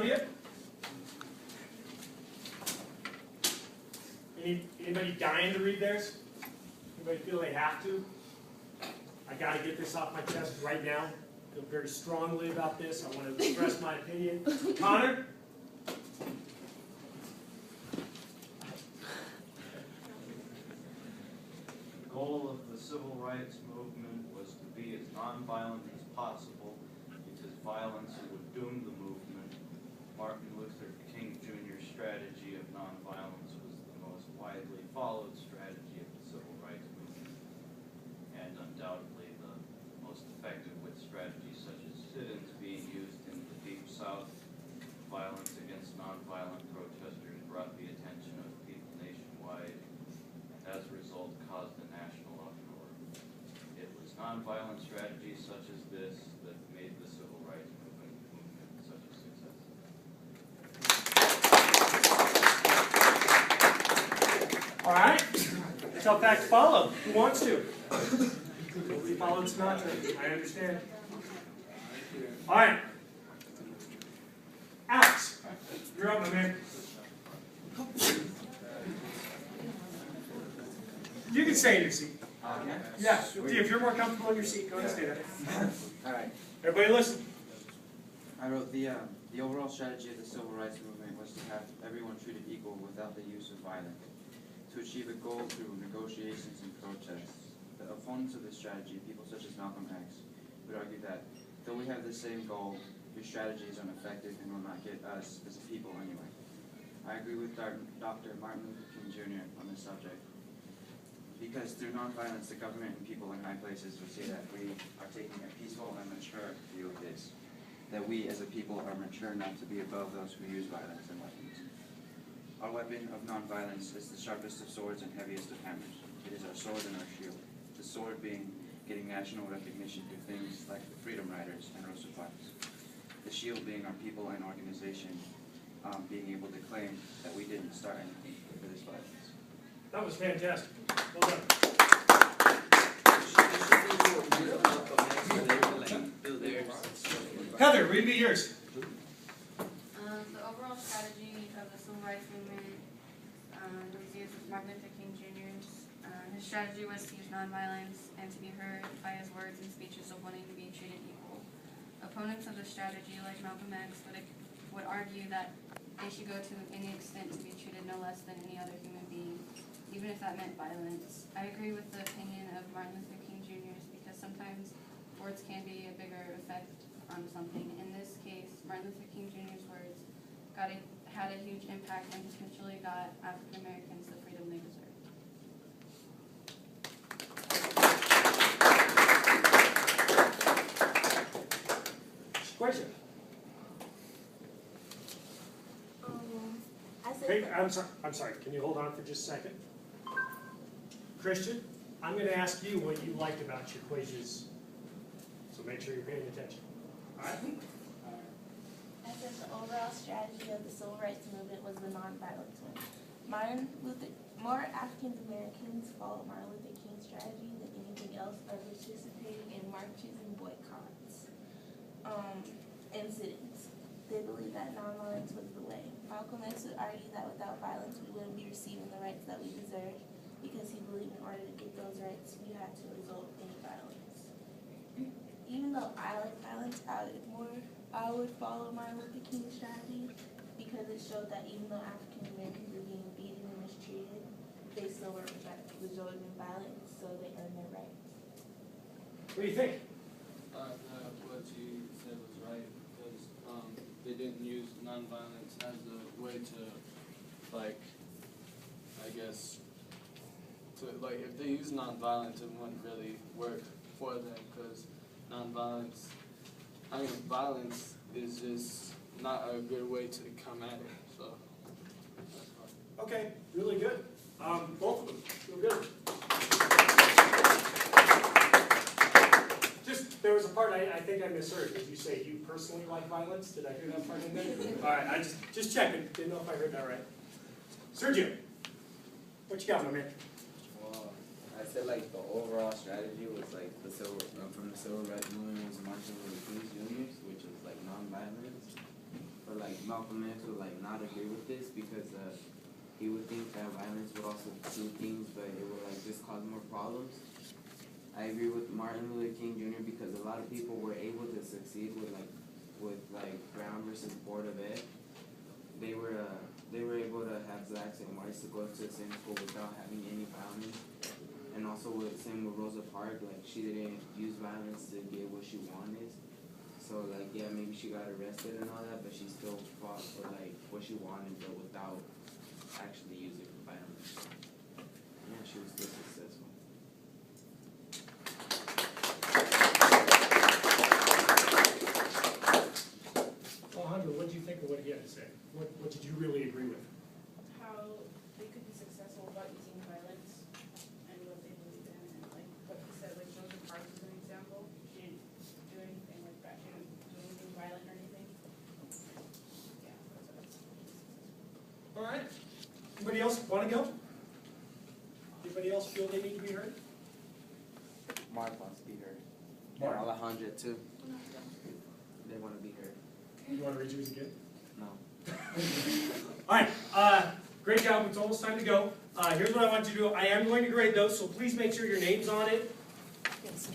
front of you. Anybody dying to read theirs? Anybody feel they have to? I got to get this off my chest right now. I feel very strongly about this. I want to express my opinion. Connor? The goal of the civil rights movement was to be as nonviolent as possible because violence would doom the movement. Martin Luther King Jr.'s strategy of nonviolence was the most widely followed strategy of the civil rights movement, and undoubtedly the most effective with strategies such as sit-ins being used in the Deep South. Violence against nonviolent protesters brought the attention of people nationwide, and as a result caused a national uproar. It was nonviolent strategies such as this that made the civil rights movement such a success. All right. That's how facts follow. Who wants to? Nobody followed Sinatra. I understand. All right. Alex, you're up, my man. You can stay in your seat. Yeah. If you're more comfortable in your seat, go ahead and stay there. All right. Everybody listen. I wrote the overall strategy of the civil rights movement was to have everyone treated equal without the use of violence. To achieve a goal through negotiations and protests. The opponents of this strategy, people such as Malcolm X, would argue that though we have the same goal, your strategy is ineffective and will not get us as a people anyway. I agree with Dr. Martin Luther King Jr. on this subject. Because through nonviolence, the government and people in high places would say that we are taking a peaceful and mature view of this. That we as a people are mature enough to be above those who use violence and weapons. Our weapon of nonviolence is the sharpest of swords and heaviest of hammers. It is our sword and our shield. The sword being getting national recognition through things like the Freedom Riders and Rosa Parks. The shield being our people and organization being able to claim that we didn't start anything for this violence. That was fantastic. Well done. Heather, read me yours. The overall strategy of the civil rights movement was used with Martin Luther King Jr.'s. His strategy was to use nonviolence and to be heard by his words and speeches of wanting to be treated equal. Opponents of the strategy, like Malcolm X, would argue that they should go to any extent to be treated no less than any other human being, even if that meant violence. I agree with the opinion of Martin Luther King Jr.'s because sometimes words can be a bigger effect on something. In this case, Martin Luther King Jr.'s words had a huge impact and potentially got African Americans the freedom they deserve. Question. Hey, I'm sorry. Can you hold on for just a second? Christian, I'm going to ask you what you liked about your quizzes. So make sure you're paying attention. All right? I said the overall strategy of the civil rights movement was the nonviolence one. More African Americans followed Martin Luther King's strategy than anything else by participating in marches and boycotts and sit-ins. They believed that nonviolence was the way. Malcolm X would argue that without violence we wouldn't be receiving the rights that we deserve because he believed in order to get those rights we had to resort in violence. Even though I like violence, I would follow Martin Luther King's strategy because it showed that even though African Americans were being beaten and mistreated, they still were resorting in violence, so they earned their rights. What do you think? What you said was right because they didn't use nonviolence as a way to, like, I guess, if they use nonviolence, it wouldn't really work for them because violence is just not a good way to come at it, so that's fine. Okay, really good. Both of them, real good. Just, there was a part I think I misheard. Did you say you personally like violence? Did I hear that part in there? All right, I just checking. Didn't know if I heard that right. Sergio, what you got, my man? Well, I said like the overall strategy was like from the civil rights movement was Martin Luther King Jr.'s, which was like non-violence. But like Malcolm X would like not agree with this because he would think that violence would also do things, but it would like just cause more problems. I agree with Martin Luther King Jr. because a lot of people were able to succeed with Brown versus Board of Ed. They were able to have blacks and whites to go to the same school without having any violence. And also same with Rosa Parks, like she didn't use violence to get what she wanted. So like yeah, maybe she got arrested and all that, but she still fought for like what she wanted, but without actually using violence. Yeah, she was still successful. Alejandro, what did you think of what he had to say? What did you really agree with? How they could be successful without using violence and what they believe in, and like what he said, like Rosa Parks is an example. She didn't do anything like that. She didn't do anything violent or anything. Yeah, that's what it's successful. All right. Anybody else want to go? Anybody else feel they need to be heard? Mark wants to be heard. Mark. And Alejandra too. They want to be heard. You want to read yours again? No. All right. Great job. It's almost time to go. Here's what I want you to do. I am going to grade those, so please make sure your name's on it. Yes.